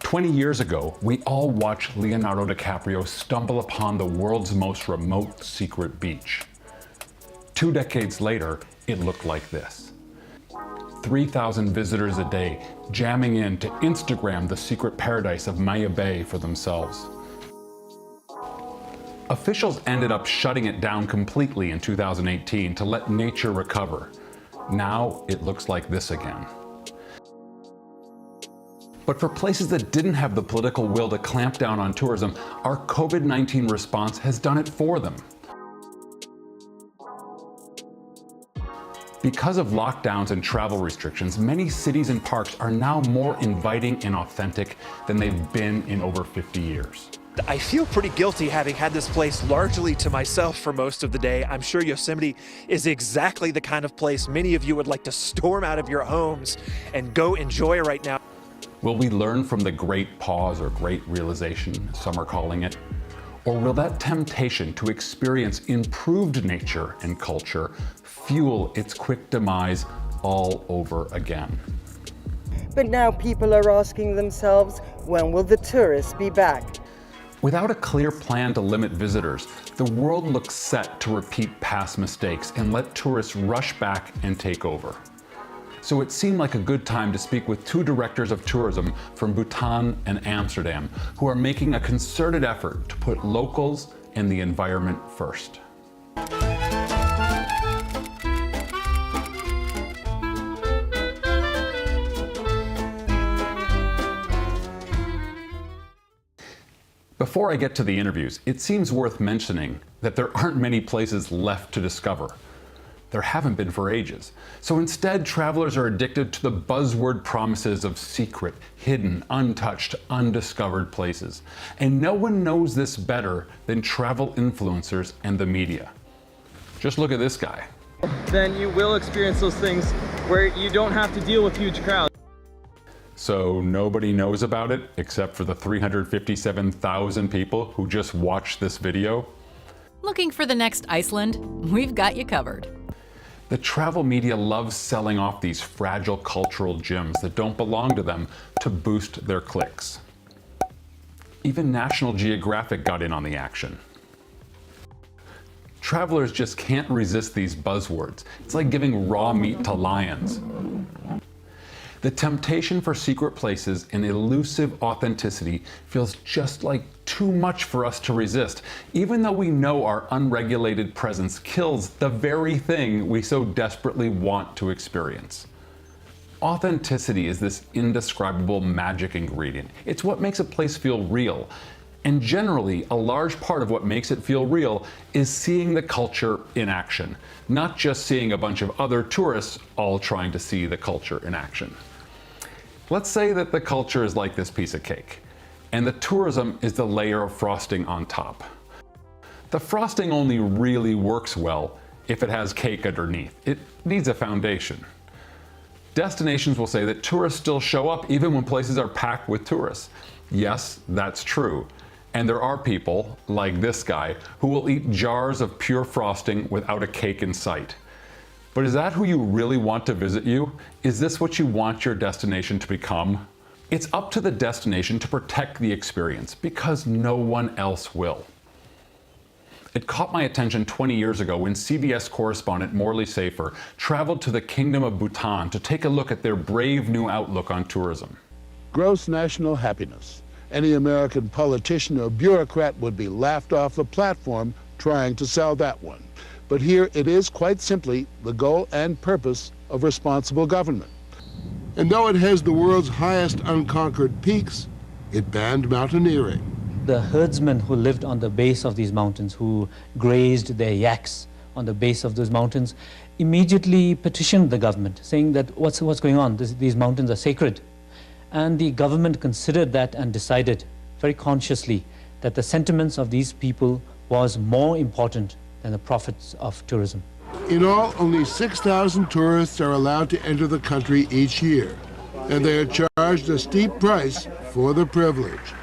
20 years ago, we all watched Leonardo DiCaprio stumble upon the world's most remote secret beach. 2 decades later, it looked like this. 3,000 visitors a day jamming in to Instagram the secret paradise of Maya Bay for themselves. Officials ended up shutting it down completely in 2018 to let nature recover. Now it looks like this again. But for places that didn't have the political will to clamp down on tourism, our COVID-19 response has done it for them. Because of lockdowns and travel restrictions, many cities and parks are now more inviting and authentic than they've been in over 50 years. I feel pretty guilty having had this place largely to myself for most of the day. I'm sure Yosemite is exactly the kind of place many of you would like to storm out of your homes and go enjoy right now. Will we learn from the great pause or great realization, some are calling it? Or will that temptation to experience improved nature and culture fuel its quick demise all over again? But now people are asking themselves, when will the tourists be back? Without a clear plan to limit visitors, the world looks set to repeat past mistakes and let tourists rush back and take over. So it seemed like a good time to speak with 2 directors of tourism from Bhutan and Amsterdam, who are making a concerted effort to put locals and the environment first. Before I get to the interviews, it seems worth mentioning that there aren't many places left to discover. There haven't been for ages. So instead, travelers are addicted to the buzzword promises of secret, hidden, untouched, undiscovered places. And no one knows this better than travel influencers and the media. Just look at this guy. Then you will experience those things where you don't have to deal with huge crowds. So nobody knows about it except for the 357,000 people who just watched this video? Looking for the next Iceland? We've got you covered. The travel media loves selling off these fragile cultural gems that don't belong to them to boost their clicks. Even National Geographic got in on the action. Travelers just can't resist these buzzwords. It's like giving raw meat to lions. The temptation for secret places and elusive authenticity feels just like too much for us to resist, even though we know our unregulated presence kills the very thing we so desperately want to experience. Authenticity is this indescribable magic ingredient. It's what makes a place feel real. And generally, a large part of what makes it feel real is seeing the culture in action, not just seeing a bunch of other tourists all trying to see the culture in action. Let's say that the culture is like this piece of cake, and the tourism is the layer of frosting on top. The frosting only really works well if it has cake underneath. It needs a foundation. Destinations will say that tourists still show up even when places are packed with tourists. Yes, that's true. And there are people, like this guy, who will eat jars of pure frosting without a cake in sight. But is that who you really want to visit you? Is this what you want your destination to become? It's up to the destination to protect the experience because no one else will. It caught my attention 20 years ago when CBS correspondent Morley Safer traveled to the Kingdom of Bhutan to take a look at their brave new outlook on tourism. Gross national happiness. Any American politician or bureaucrat would be laughed off the platform trying to sell that one. But here it is quite simply the goal and purpose of responsible government. And though it has the world's highest unconquered peaks, it banned mountaineering. The herdsmen who lived on the base of these mountains, who grazed their yaks on the base of those mountains, immediately petitioned the government, saying that what's going on? These mountains are sacred. And the government considered that and decided very consciously that the sentiments of these people was more important than the profits of tourism. In all, only 6,000 tourists are allowed to enter the country each year, and they are charged a steep price for the privilege.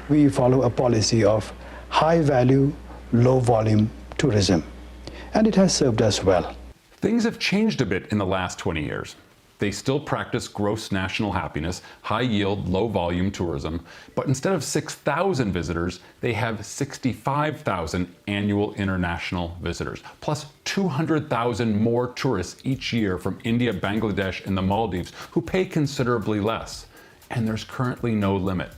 We follow a policy of high value, low volume tourism, and it has served us well. Things have changed a bit in the last 20 years. They still practice gross national happiness, high-yield, low-volume tourism, but instead of 6,000 visitors, they have 65,000 annual international visitors, plus 200,000 more tourists each year from India, Bangladesh, and the Maldives who pay considerably less. And there's currently no limit.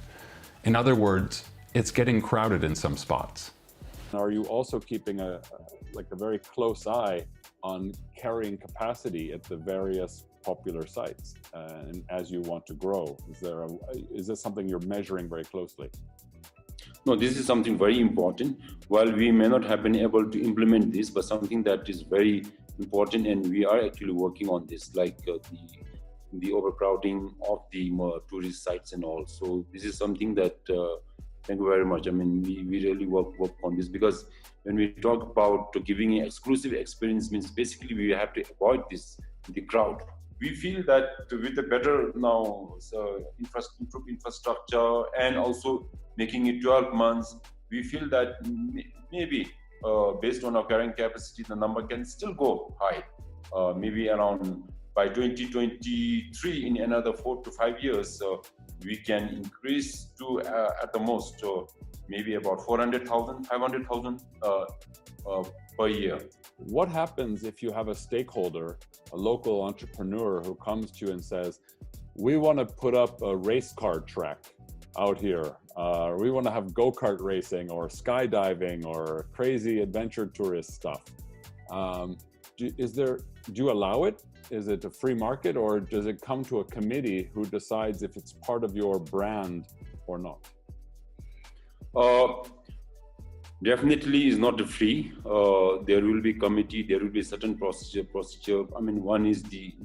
In other words, it's getting crowded in some spots. Are you also keeping a very close eye on carrying capacity at the various popular sites, and as you want to grow? Is this something you're measuring very closely? No, this is something very important. While we may not have been able to implement this, but something that is very important, and we are actually working on this, like the overcrowding of the tourist sites and all. So this is something that, thank you very much. I mean, we really work on this, because when we talk about giving an exclusive experience, means basically we have to avoid the crowd. We feel that with a better now infrastructure and also making it 12 months, we feel that maybe based on our carrying capacity, the number can still go high. Maybe around by 2023, in another 4 to 5 years, we can increase to at the most maybe about 400,000, 500,000 per year. What happens if you have a stakeholder, a local entrepreneur, who comes to you and says, we want to put up a race car track out here. We want to have go-kart racing or skydiving or crazy adventure tourist stuff. Do you allow it? Is it a free market, or does it come to a committee who decides if it's part of your brand or not? Definitely is not free. There will be committee, there will be certain procedure. I mean, one is the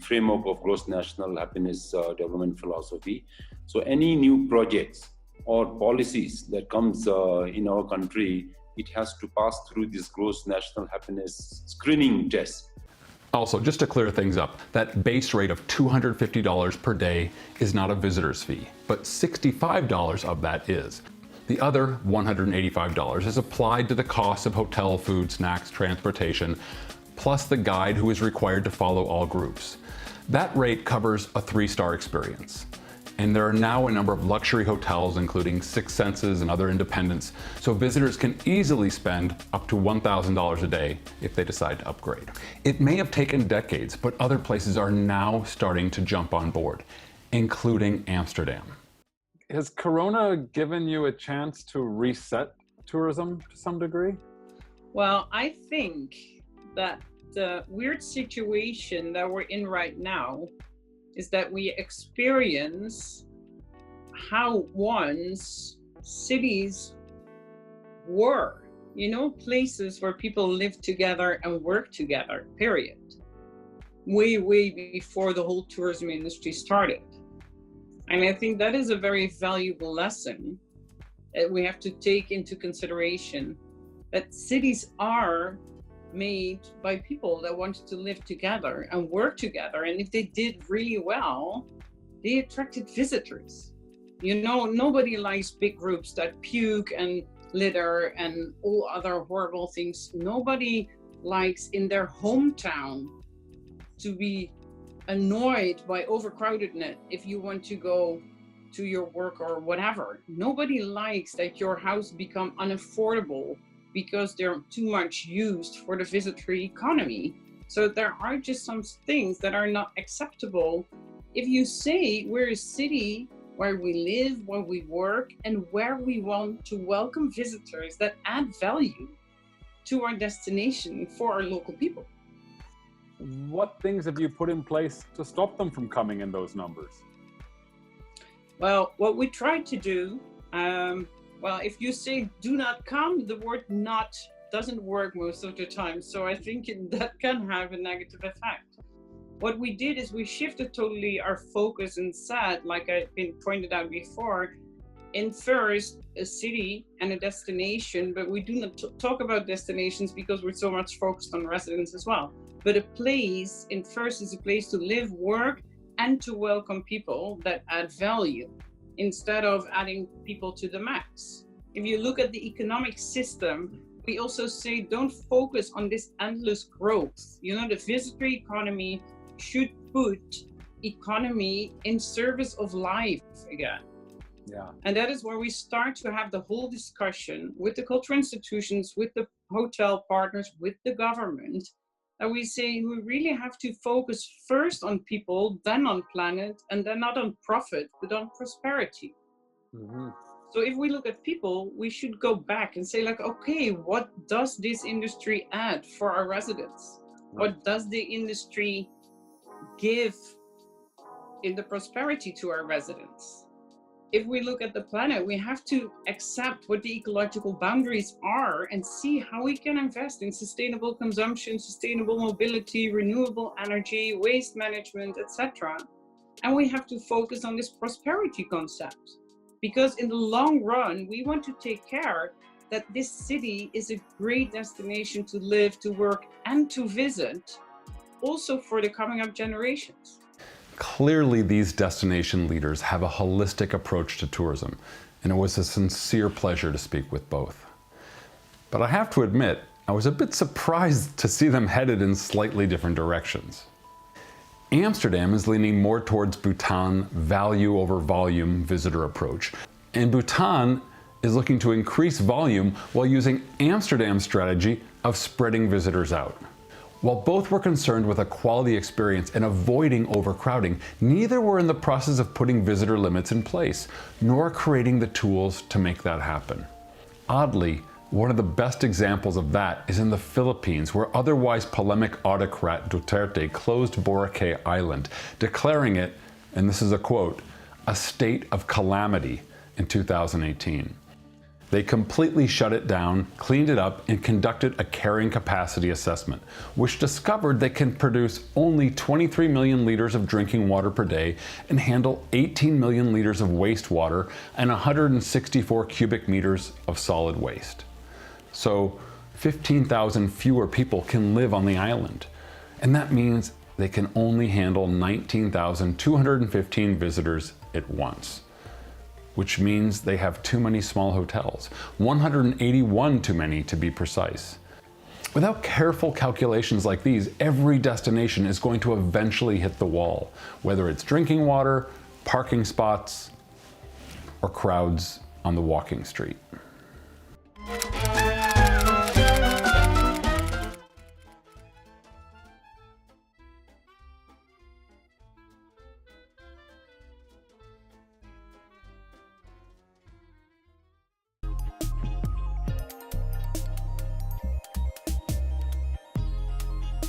framework of gross national happiness development philosophy. So any new projects or policies that comes in our country, it has to pass through this gross national happiness screening test. Also, just to clear things up, that base rate of $250 per day is not a visitor's fee, but $65 of that is. The other $185 is applied to the cost of hotel, food, snacks, transportation, plus the guide who is required to follow all groups. That rate covers a 3-star experience. And there are now a number of luxury hotels, including Six Senses and other independents, so visitors can easily spend up to $1,000 a day if they decide to upgrade. It may have taken decades, but other places are now starting to jump on board, including Amsterdam. Has Corona given you a chance to reset tourism to some degree? Well, I think that the weird situation that we're in right now is that we experience how once cities were, places where people live together and work together, period. Way before the whole tourism industry started. And I think that is a very valuable lesson that we have to take into consideration, that cities are made by people that wanted to live together and work together. And if they did really well, they attracted visitors. Nobody likes big groups that puke and litter and all other horrible things. Nobody likes in their hometown to be annoyed by overcrowdedness if you want to go to your work or whatever. Nobody likes that your house become unaffordable because they're too much used for the visitor economy. So there are just some things that are not acceptable. If you say we're a city where we live, where we work, and where we want to welcome visitors that add value to our destination for our local people. What things have you put in place to stop them from coming in those numbers? Well, what we try to do, if you say do not come, the word not doesn't work most of the time. So I think that can have a negative effect. What we did is we shifted totally our focus and said, like I've been pointed out before, in first a city and a destination, but we do not talk about destinations because we're so much focused on residents as well. But a place in first is a place to live, work, and to welcome people that add value instead of adding people to the max. If you look at the economic system, we also say don't focus on this endless growth. The visitor economy should put economy in service of life again. Yeah. And that is where we start to have the whole discussion with the cultural institutions, with the hotel partners, with the government, that we say we really have to focus first on people, then on planet, and then not on profit, but on prosperity. Mm-hmm. So if we look at people, we should go back and say like, okay, what does this industry add for our residents? What does the industry give in the prosperity to our residents? If we look at the planet, we have to accept what the ecological boundaries are and see how we can invest in sustainable consumption, sustainable mobility, renewable energy, waste management, etc. And we have to focus on this prosperity concept. Because in the long run, we want to take care that this city is a great destination to live, to work, and to visit, also for the coming up generations. Clearly, these destination leaders have a holistic approach to tourism, and it was a sincere pleasure to speak with both. But I have to admit, I was a bit surprised to see them headed in slightly different directions. Amsterdam is leaning more towards Bhutan value over volume visitor approach, and Bhutan is looking to increase volume while using Amsterdam's strategy of spreading visitors out. While both were concerned with a quality experience and avoiding overcrowding, neither were in the process of putting visitor limits in place, nor creating the tools to make that happen. Oddly, one of the best examples of that is in the Philippines, where otherwise polemic autocrat Duterte closed Boracay Island, declaring it, and this is a quote, a state of calamity in 2018. They completely shut it down, cleaned it up, and conducted a carrying capacity assessment, which discovered they can produce only 23 million liters of drinking water per day and handle 18 million liters of wastewater and 164 cubic meters of solid waste. So 15,000 fewer people can live on the island. And that means they can only handle 19,215 visitors at once, which means they have too many small hotels, 181 too many to be precise. Without careful calculations like these, every destination is going to eventually hit the wall, whether it's drinking water, parking spots, or crowds on the walking street.